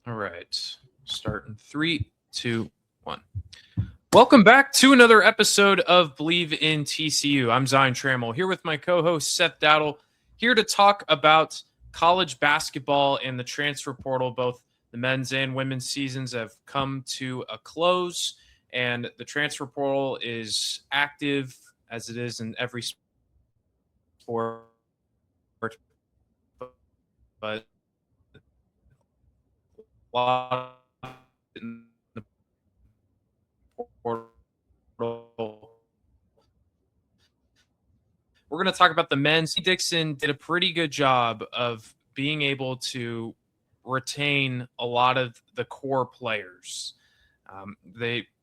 All right. Start in 3, 2, 1. Welcome back to another episode of Believe in TCU. I'm Zion Trammell here with my co-host Seth Dowdle, here to talk about college basketball and the transfer portal. Both the men's and women's seasons have come to a close, and the transfer portal is active as it is in every sport. But a lot in the portal. We're going to talk about the men's. Dixon did a pretty good job of being able to retain a lot of the core players.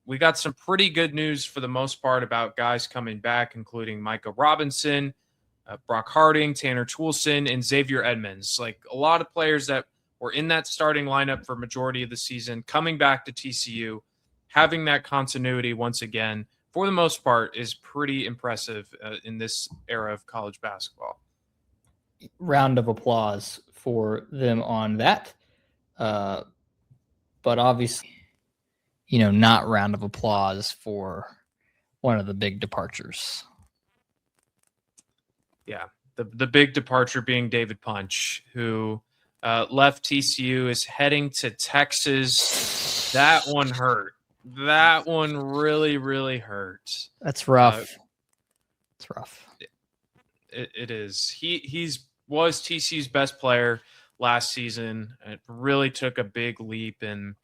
We got some pretty good news for the most part about guys coming back, including Micah Robinson, Brock Harding, Tanner Toolson, and Xavier Edmonds. Like a lot of players that were in that starting lineup for majority of the season, coming back to TCU, having that continuity once again, for the most part, is pretty impressive in this era of college basketball. Round of applause for them on that. But obviously, not round of applause for one of the big departures. Yeah, the big departure being David Punch, who left TCU, is heading to Texas. That one hurt. That one really, really hurt. That's rough. It's rough. It is. He was TCU's best player last season. It really took a big leap and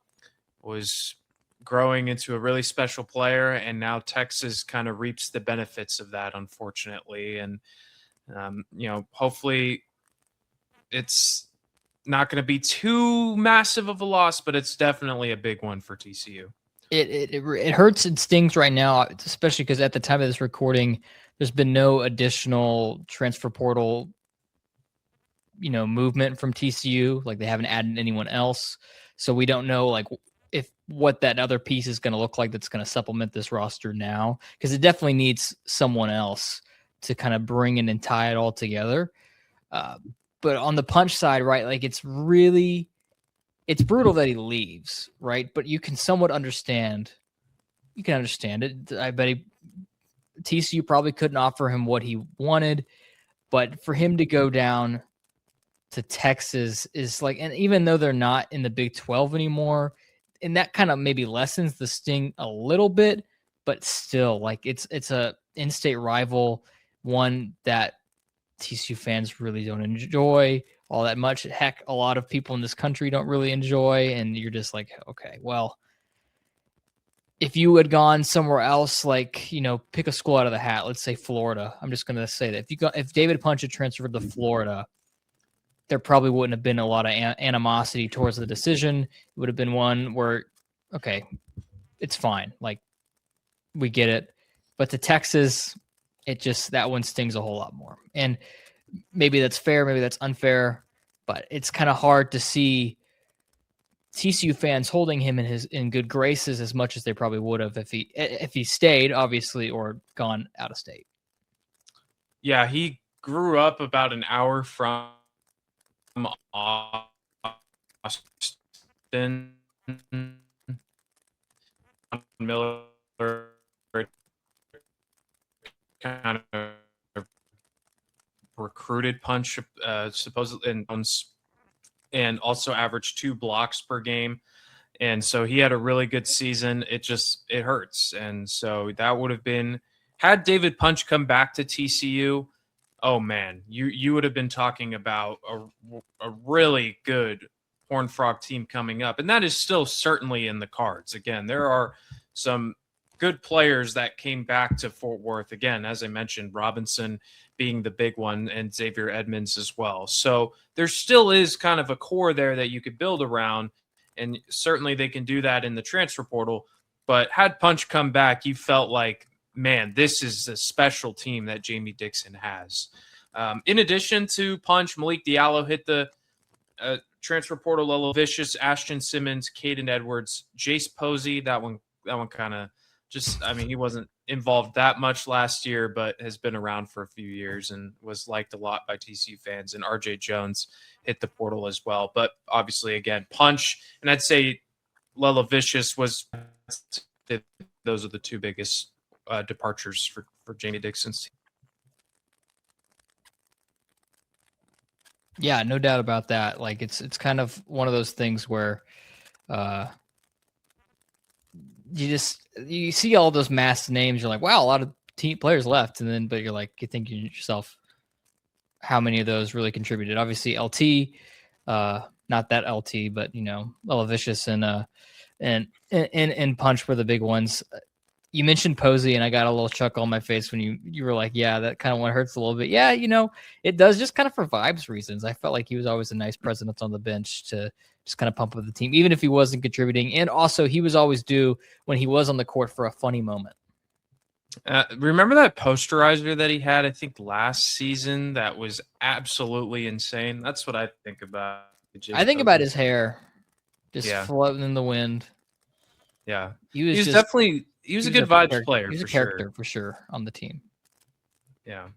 was growing into a really special player. And now Texas kind of reaps the benefits of that, unfortunately. And hopefully it's not going to be too massive of a loss, but it's definitely a big one for TCU. It hurts and stings right now, especially because at the time of this recording, there's been no additional transfer portal, movement from TCU. Like they haven't added anyone else. So we don't know what that other piece is going to look like that's going to supplement this roster now, because it definitely needs someone else to kind of bring in and tie it all together. But on the Punch side, right, like it's brutal that he leaves, right? But you can somewhat understand. You can understand it. I bet TCU probably couldn't offer him what he wanted, but for him to go down to Texas is and even though they're not in the Big 12 anymore, and that kind of maybe lessens the sting a little bit, but still, it's a in-state rival, one that TCU fans really don't enjoy all that much. Heck, a lot of people in this country don't really enjoy, and you're just like, okay, well, if you had gone somewhere else, pick a school out of the hat, let's say Florida. I'm just going to say that if David Punch had transferred to Florida, there probably wouldn't have been a lot of animosity towards the decision. It would have been one where, okay, it's fine. We get it. But to Texas, that one stings a whole lot more. And maybe that's fair, maybe that's unfair, but it's kind of hard to see TCU fans holding him in good graces as much as they probably would have if he stayed, obviously, or gone out of state. Yeah, he grew up about an hour from Austin. Miller kind of recruited Punch supposedly, and also averaged 2 blocks per game. And so he had a really good season. It hurts. And so that would have been, had David Punch come back to TCU, oh man, you would have been talking about a really good Horned Frog team coming up. And that is still certainly in the cards. Again, there are some good players that came back to Fort Worth. Again, as I mentioned, Robinson being the big one, and Xavier Edmonds as well. So there still is kind of a core there that you could build around, and certainly they can do that in the transfer portal. But had Punch come back, you felt like, man, this is a special team that Jamie Dixon has. In addition to Punch, Malik Diallo hit the transfer portal a little vicious. Ashton Simmons, Caden Edwards, Jace Posey, that one kind of He wasn't involved that much last year, but has been around for a few years and was liked a lot by TCU fans. And RJ Jones hit the portal as well. But obviously, again, Punch, and I'd say Lella Vicious was, those are the two biggest departures for Jamie Dixon's team. Yeah, no doubt about that. Like it's kind of one of those things where you see all those mass names, you're like, wow, a lot of team players left, and then but you're like, you think to yourself, how many of those really contributed? Obviously, LT, not that LT, but Lella Vicious and Punch were the big ones. You mentioned Posey, and I got a little chuckle on my face when you were like, yeah, that kind of one hurts a little bit. Yeah, it does, just kind of for vibes reasons. I felt like he was always a nice presence on the bench to just kind of pump up the team, even if he wasn't contributing. And also, he was always due when he was on the court for a funny moment. Remember that posterizer that he had, I think, last season? That was absolutely insane. That's what I think about. I think about his hair just floating in the wind. Yeah. He was a good vibes player. He was a character for sure on the team. Yeah.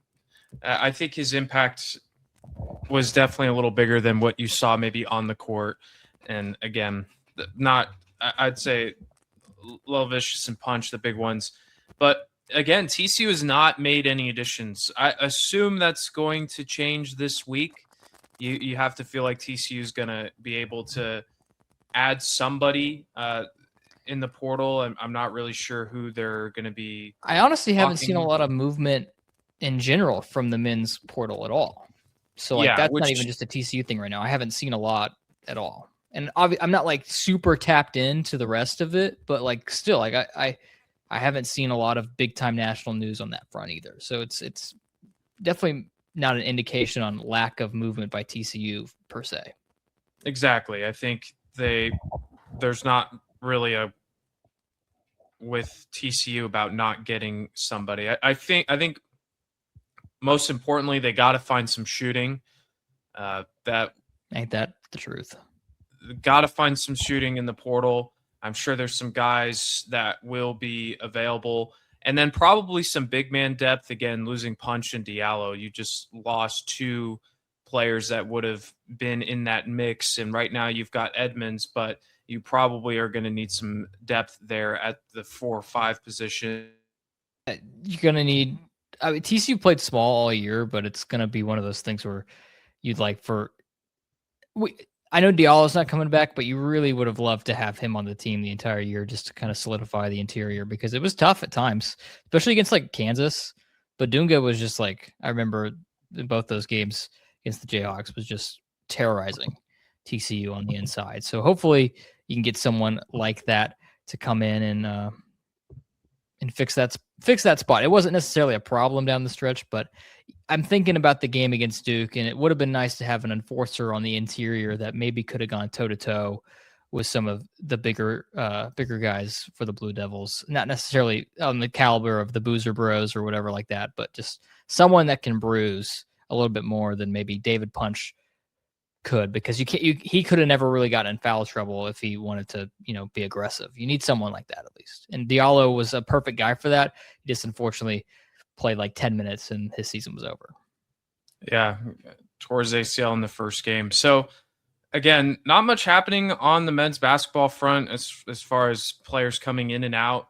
I think his impact was definitely a little bigger than what you saw maybe on the court. And again, I'd say Lil Vicious and Punch, the big ones. But again, TCU has not made any additions. I assume that's going to change this week. You have to feel like TCU is going to be able to add somebody in the portal. I'm not really sure who they're going to be. I honestly haven't seen a lot of movement in general from the men's portal at all. So that's not even just a TCU thing right now. I haven't seen a lot at all. And I'm not like super tapped into the rest of it, but like still, like I haven't seen a lot of big time national news on that front either. So it's definitely not an indication on lack of movement by TCU per se. Exactly. I think there's not really a with TCU about not getting somebody. I think most importantly, they got to find some shooting. That ain't that the truth. Got to find some shooting in the portal. I'm sure there's some guys that will be available. And then probably some big man depth. Again, losing Punch and Diallo. You just lost two players that would have been in that mix. And right now you've got Edmonds, but you probably are going to need some depth there at the 4 or 5 position. You're going to need – TCU played small all year, but it's going to be one of those things where you'd like for – I know Diallo's not coming back, but you really would have loved to have him on the team the entire year just to kind of solidify the interior because it was tough at times, especially against like Kansas. But Dunga was just like, I remember in both those games against the Jayhawks was just terrorizing TCU on the inside. So hopefully you can get someone like that to come in and fix that spot. It wasn't necessarily a problem down the stretch, but I'm thinking about the game against Duke, and it would have been nice to have an enforcer on the interior that maybe could have gone toe to toe with some of the bigger guys for the Blue Devils. Not necessarily on the caliber of the Boozer Bros or whatever like that, but just someone that can bruise a little bit more than maybe David Punch could, because he could have never really gotten in foul trouble if he wanted to, be aggressive. You need someone like that at least. And Diallo was a perfect guy for that. He just unfortunately played like 10 minutes and his season was over. Yeah, towards ACL in the first game. So again, not much happening on the men's basketball front as far as players coming in and out.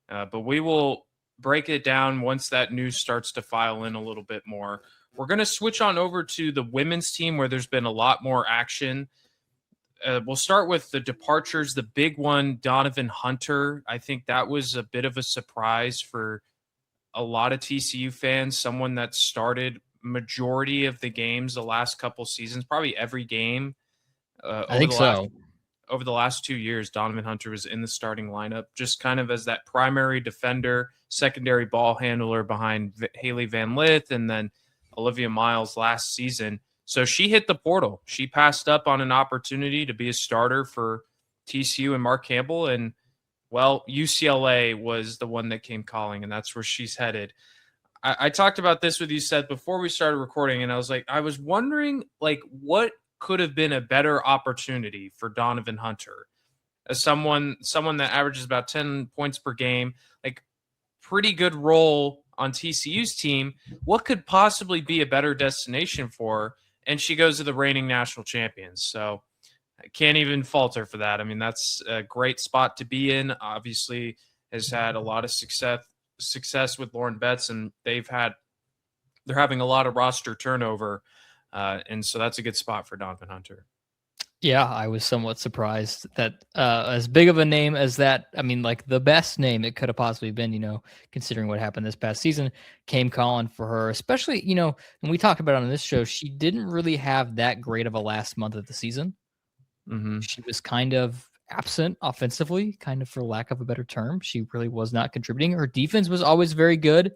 But we will break it down once that news starts to file in a little bit more. We're going to switch on over to the women's team where there's been a lot more action. We'll start with the departures. The big one, Donovan Hunter. I think that was a bit of a surprise for a lot of TCU fans, someone that started majority of the games the last couple seasons, probably every game. I think so. Over the last 2 years, Donovan Hunter was in the starting lineup, just kind of as that primary defender, secondary ball handler behind Haley Van Lith and then Olivia Miles last season. So she hit the portal. She passed up on an opportunity to be a starter for TCU and Mark Campbell. And, well, UCLA was the one that came calling, and that's where she's headed. I talked about this with you, Seth, before we started recording, and I was wondering, what could have been a better opportunity for Donovan Hunter? as someone that averages about 10 points per game, like pretty good role on TCU's team. What could possibly be a better destination for her? And she goes to the reigning national champions. So I can't even fault her for that. I mean, that's a great spot to be in. Obviously, has had a lot of success with Lauren Betts, and they're having a lot of roster turnover, and so that's a good spot for Donovan Hunter. Yeah, I was somewhat surprised that as big of a name as that, I mean, like the best name it could have possibly been, considering what happened this past season, came calling for her, especially, when we talked about it on this show, she didn't really have that great of a last month of the season. Mm-hmm. She was kind of absent offensively, kind of for lack of a better term. She really was not contributing. Her defense was always very good.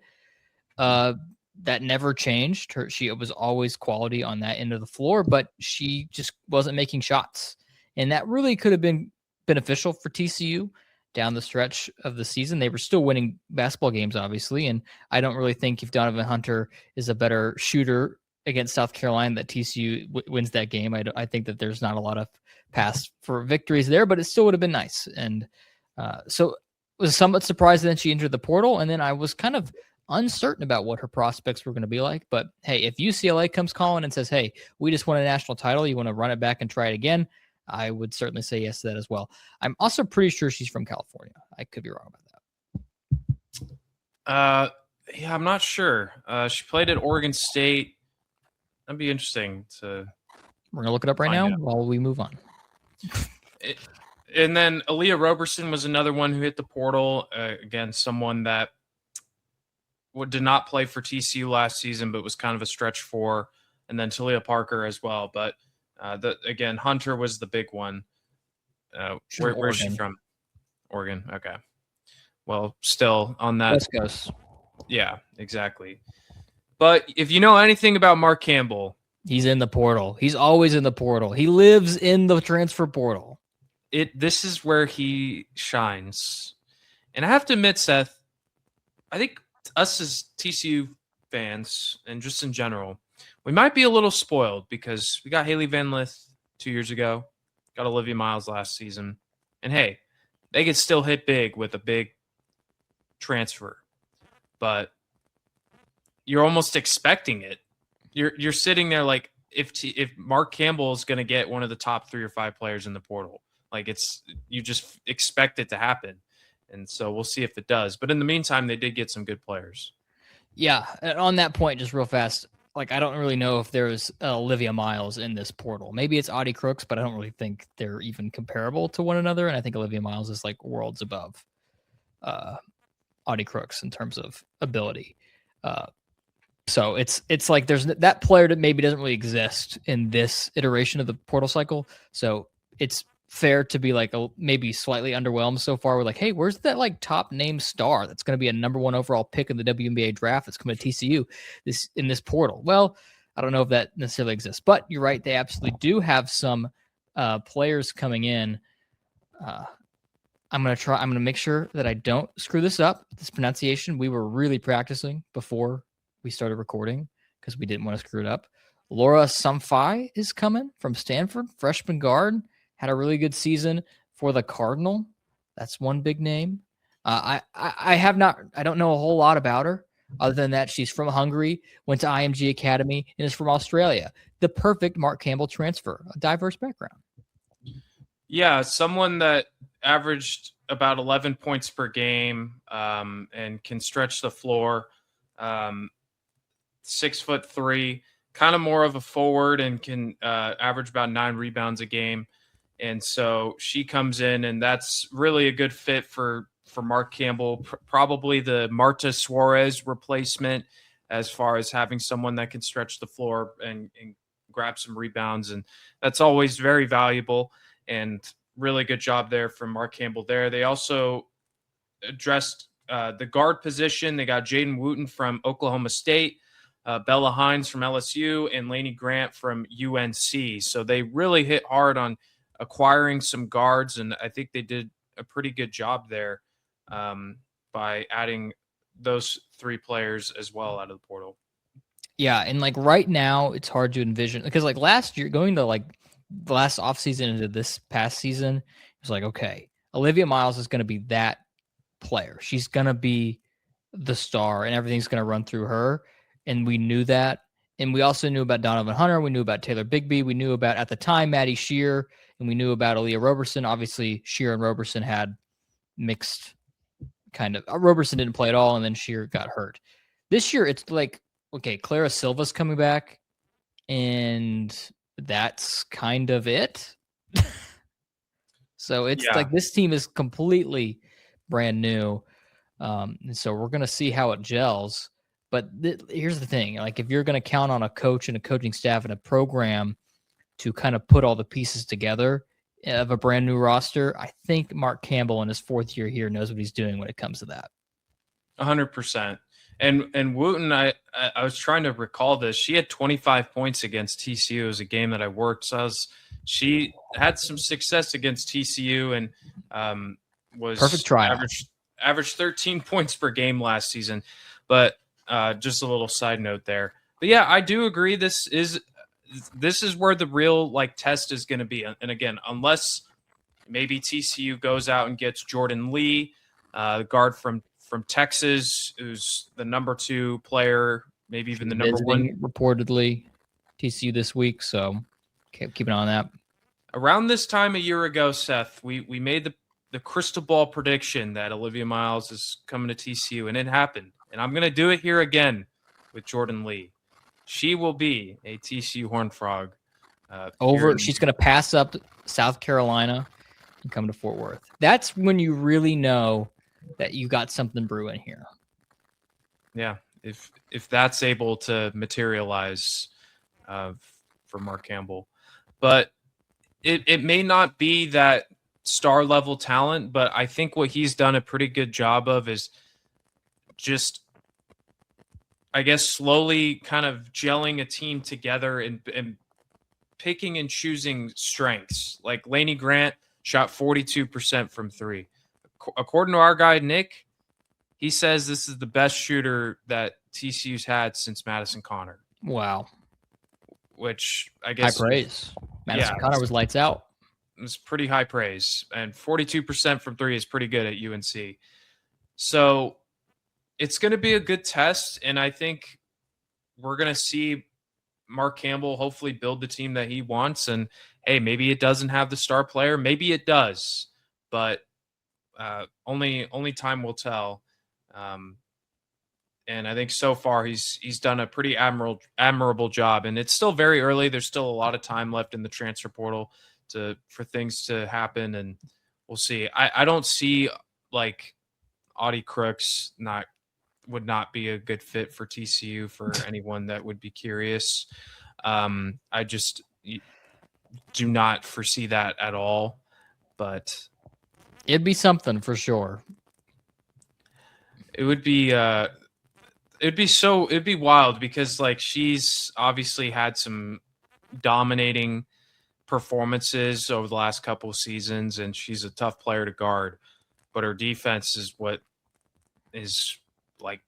That never changed. She was always quality on that end of the floor, but she just wasn't making shots. And that really could have been beneficial for TCU down the stretch of the season. They were still winning basketball games, obviously. And I don't really think if Donovan Hunter is a better shooter against South Carolina that TCU wins that game. I think that there's not a lot of paths for victories there, but it still would have been nice. And so was somewhat surprised that she entered the portal. And then I was kind of uncertain about what her prospects were going to be like. But hey, if UCLA comes calling and says, hey, we just won a national title, you want to run it back and try it again, I would certainly say yes to that as well. I'm also pretty sure she's from California. I could be wrong about that. Yeah, I'm not sure. She played at Oregon State. That'd be interesting to. We're going to look it up right now while we move on. And then Aaliyah Roberson was another one who hit the portal. Again, someone that did not play for TCU last season, but was kind of a stretch for, and then Talia Parker as well. But again, Hunter was the big one. Where's she from? Oregon. Okay. Well, still on that. West Coast. Yeah, exactly. But if you know anything about Mark Campbell, he's in the portal. He's always in the portal. He lives in the transfer portal. This is where he shines. And I have to admit, Seth, I think us as TCU fans and just in general, we might be a little spoiled because we got Haley Van Lith 2 years ago, got Olivia Miles last season. And hey, they could still hit big with a big transfer. But you're almost expecting it. You're sitting there like if Mark Campbell is going to get one of the top 3 or 5 players in the portal, like you just expect it to happen. And so we'll see if it does. But in the meantime, they did get some good players. Yeah. And on that point, just real fast, like I don't really know if there's Olivia Miles in this portal. Maybe it's Audie Crooks, but I don't really think they're even comparable to one another. And I think Olivia Miles is like worlds above Audie Crooks in terms of ability. So it's like there's that player that maybe doesn't really exist in this iteration of the portal cycle. So it's fair to be like maybe slightly underwhelmed so far. We're like, hey, where's that like top name star that's going to be a number 1 overall pick in the WNBA draft that's coming to TCU in this portal? Well, I don't know if that necessarily exists, but you're right. They absolutely do have some players coming in. I'm going to make sure that I don't screw this up. This pronunciation, we were really practicing before we started recording because we didn't want to screw it up. Laura Samfai is coming from Stanford, freshman guard. Had a really good season for the Cardinal. That's one big name. I don't know a whole lot about her other than that she's from Hungary, went to IMG Academy, and is from Australia. The perfect Mark Campbell transfer, a diverse background. Yeah, someone that averaged about 11 points per game and can stretch the floor. 6'3", kind of more of a forward and can average about 9 rebounds a game. And so she comes in, and that's really a good fit for Mark Campbell, probably the Marta Suarez replacement as far as having someone that can stretch the floor and grab some rebounds. And that's always very valuable, and really good job there from Mark Campbell there. They also addressed the guard position. They got Jaden Wooten from Oklahoma State, Bella Hines from LSU, and Lainey Grant from UNC. So they really hit hard on acquiring some guards, and I think they did a pretty good job there by adding those 3 players as well out of the portal. Yeah, and like right now, it's hard to envision because like last year, going to like the last offseason into this past season, it was like, okay, Olivia Miles is going to be that player. She's going to be the star and everything's going to run through her. And we knew that. And we also knew about Donovan Hunter. We knew about Taylor Bigby. We knew about, at the time, Maddie Shear. And we knew about Aaliyah Roberson. Obviously, Shear and Roberson had mixed kind of. Roberson didn't play at all, and then Shear got hurt. This year, it's like, okay, Clara Silva's coming back, and that's kind of it. So it's like this team is completely brand new. And so we're going to see how it gels. But here's the thing. Like, if you're going to count on a coach and a coaching staff and a program to kind of put all the pieces together of a brand new roster, I think Mark Campbell in his 4th year here knows what he's doing when it comes to that. 100%. And Wooten, I was trying to recall this. She had 25 points against TCU. It was a game that I worked. So she had some success against TCU and was perfect try. Averaged 13 points per game last season. But just a little side note there. But yeah, I do agree. This is where the real like test is going to be. And again, unless maybe TCU goes out and gets Jordan Lee, guard from Texas, who's the number 2 player, maybe even the number 1. Reportedly, TCU this week. So keep an eye on that. Around this time a year ago, Seth, we made the crystal ball prediction that Olivia Miles is coming to TCU, and it happened. And I'm going to do it here again with Jordan Lee. She will be a TCU Horned Frog. She's going to pass up South Carolina and come to Fort Worth. That's when you really know that you got something brewing here. Yeah, if that's able to materialize for Mark Campbell. But it may not be that star level talent, but I think what he's done a pretty good job of is just, I guess, slowly kind of gelling a team together and picking and choosing strengths. Like Lainey Grant shot 42% from 3. According to our guy, Nick, he says this is the best shooter that TCU's had since Madison Connor. Wow. Which I guess high praise. Madison Connor was lights out. It's pretty high praise. And 42% from 3 is pretty good at UNC. So it's going to be a good test. And I think we're going to see Mark Campbell hopefully build the team that he wants. And hey, maybe it doesn't have the star player. Maybe it does. But only time will tell. And I think so far he's done a pretty admirable job. And it's still very early. There's still a lot of time left in the transfer portal for things to happen, and we'll see. I don't see like Audie Crooks would not be a good fit for TCU for anyone that would be curious. I just do not foresee that at all. But it'd be something for sure. It would be it'd be wild because like she's obviously had some dominating performances over the last couple of seasons, and she's a tough player to guard, but her defense is what is like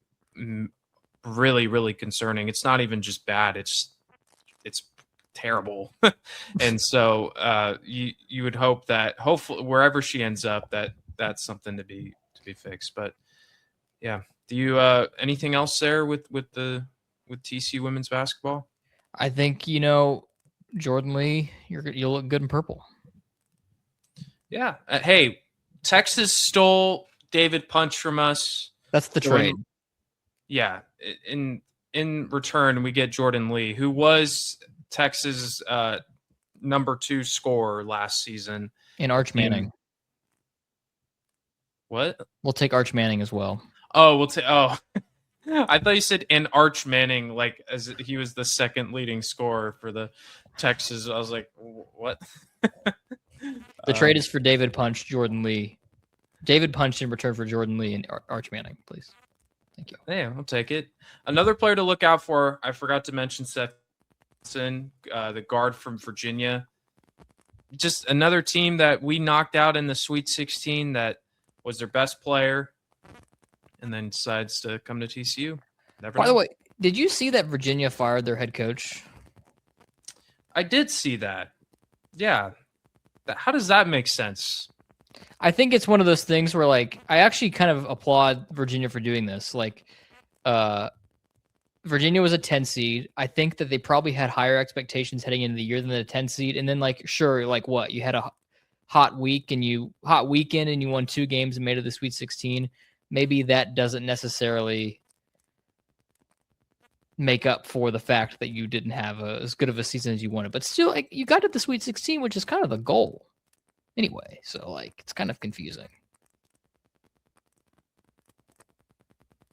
really, really concerning. It's not even just bad. It's terrible. And so you would hope that hopefully wherever she ends up, that's something to be fixed. But yeah, do you anything else there with TCU women's basketball? I think Jordan Lee, you'll look good in purple. Yeah. Hey, Texas stole David Punch from us. That's the trade. Yeah. In return, we get Jordan Lee, who was Texas' number 2 scorer last season. And Arch Manning. What? We'll take Arch Manning as well. Oh, we'll take. Oh, I thought you said in Arch Manning, like as he was the second leading scorer for the Texas. I was like, what? The trade is for David Punch, Jordan Lee. David Punch in return for Jordan Lee and Arch Manning, please. Thank you. Yeah, I'll take it. Another player to look out for, I forgot to mention Seth, the guard from Virginia. Just another team that we knocked out in the Sweet 16 that was their best player and then decides to come to TCU. By the way, did you see that Virginia fired their head coach? I did see that. Yeah. How does that make sense? I think it's one of those things where like I actually kind of applaud Virginia for doing this. Like uh Virginia was a 10 seed. I think that they probably had higher expectations heading into the year than the 10 seed. And then like sure, like what? You had a hot weekend and you won 2 games and made it to the Sweet 16. Maybe that doesn't necessarily make up for the fact that you didn't have as good of a season as you wanted. But still, like you got to the Sweet 16, which is kind of the goal anyway. So like it's kind of confusing.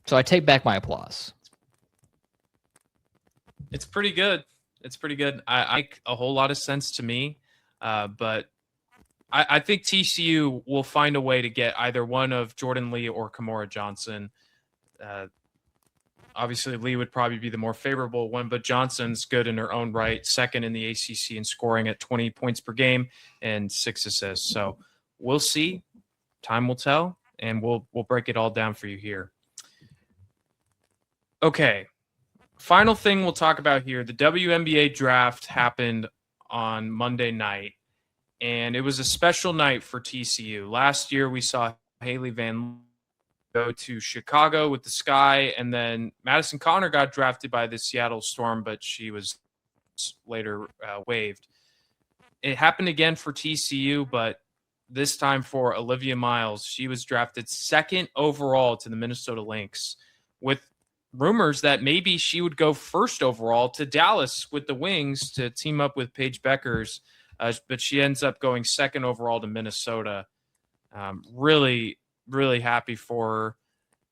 So I take back my applause. It's pretty good. It's pretty good. I make a whole lot of sense to me, but I think TCU will find a way to get either one of Jordan Lee or Kamora Johnson. Obviously, Lee would probably be the more favorable one, but Johnson's good in her own right, second in the ACC in scoring at 20 points per game and 6 assists. So we'll see. Time will tell, and we'll break it all down for you here. Okay. Final thing we'll talk about here. The WNBA draft happened on Monday night, and it was a special night for TCU. Last year, we saw Haley Van go to Chicago with the Sky, and then Madison Connor got drafted by the Seattle Storm, but she was later waived. It happened again for TCU, but this time for Olivia Miles. She was drafted 2nd overall to the Minnesota Lynx, with rumors that maybe she would go 1st overall to Dallas with the Wings to team up with Paige Beckers, but she ends up going 2nd overall to Minnesota. Really, really happy for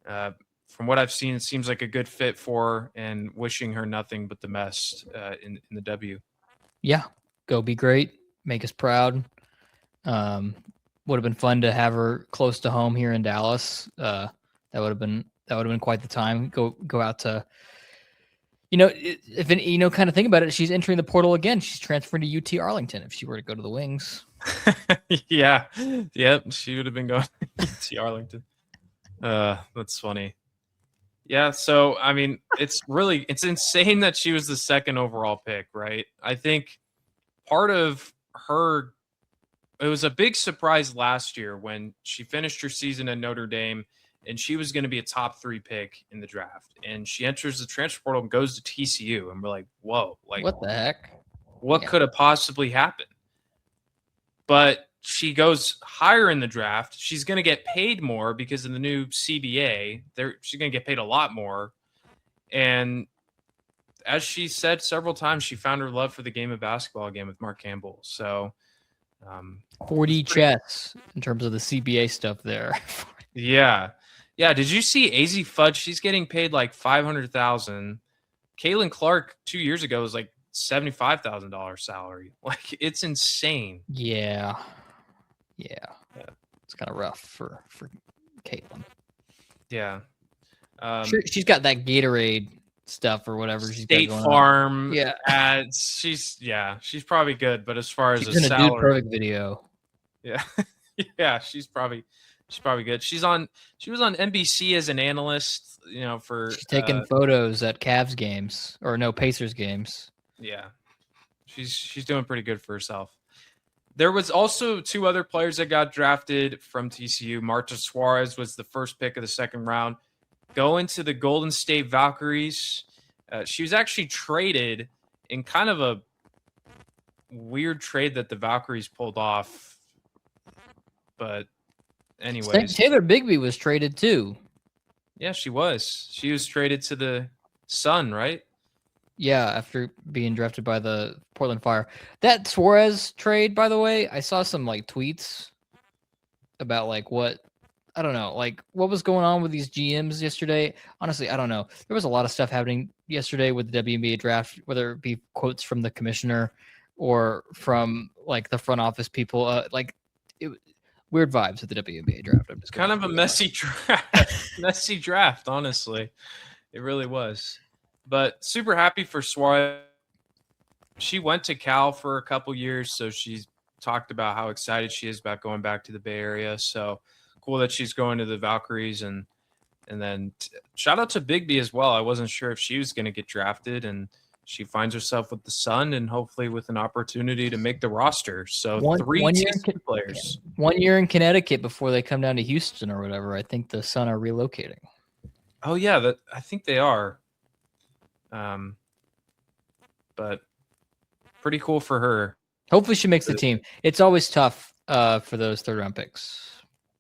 her. From what I've seen, it seems like a good fit for her, and wishing her nothing but the best in the W. Yeah, go be great. Make us proud. Would have been fun to have her close to home here in Dallas. That would have been quite the time. Go out to, if kind of think about it, she's entering the portal again. She's transferring to UT Arlington if she were to go to the Wings. Yeah. Yep. She would have been going to Arlington. That's funny. Yeah. So, I mean, it's insane that she was the 2nd overall pick, right? I think part of her, it was a big surprise last year when she finished her season at Notre Dame and she was going to be a top 3 pick in the draft. And she enters the transfer portal and goes to TCU. And we're like, whoa, like what the heck? What could have possibly happened? But she goes higher in the draft. She's going to get paid more because of the new CBA. She's going to get paid a lot more. And as she said several times, she found her love for the game of basketball again with Mark Campbell. So 40 chess in terms of the CBA stuff there. Yeah. Yeah. Did you see AZ Fudge? She's getting paid like $500,000. Caitlin Clark 2 years ago was like $75,000 salary. Like, it's insane. Yeah. It's kind of rough for Caitlin. Yeah. She's got that Gatorade stuff or whatever. State Farm yeah. ads. She's probably good, but as far as she's a in salary, a Dude Perfect video. Yeah. Yeah, she's probably good. She was on NBC as an analyst, for she's taking photos at Cavs games or no Pacers games. Yeah. She's doing pretty good for herself. There was also 2 other players that got drafted from TCU. Marta Suarez was the first pick of the 2nd round. Going to the Golden State Valkyries. She was actually traded in kind of a weird trade that the Valkyries pulled off. But anyways. Taylor Bigby was traded too. Yeah, she was. She was traded to the Sun, right? Yeah, after being drafted by the Portland Fire. That Suarez trade, by the way, I saw some like tweets about like what was going on with these GMs yesterday. Honestly, I don't know. There was a lot of stuff happening yesterday with the WNBA draft, whether it be quotes from the commissioner or from like the front office people. Weird vibes at the WNBA draft. It's kind of a messy draft, honestly. It really was. But super happy for Suarez. She went to Cal for a couple years, so she's talked about how excited she is about going back to the Bay Area. So cool that she's going to the Valkyries, and then shout out to Bigby as well. I wasn't sure if she was going to get drafted, and she finds herself with the Sun and hopefully with an opportunity to make the roster. So three one year TCU players. 1 year in Connecticut before they come down to Houston or whatever. I think the Sun are relocating. Oh yeah, I think they are. But pretty cool for her. Hopefully she makes the team. It's always tough for those third round picks.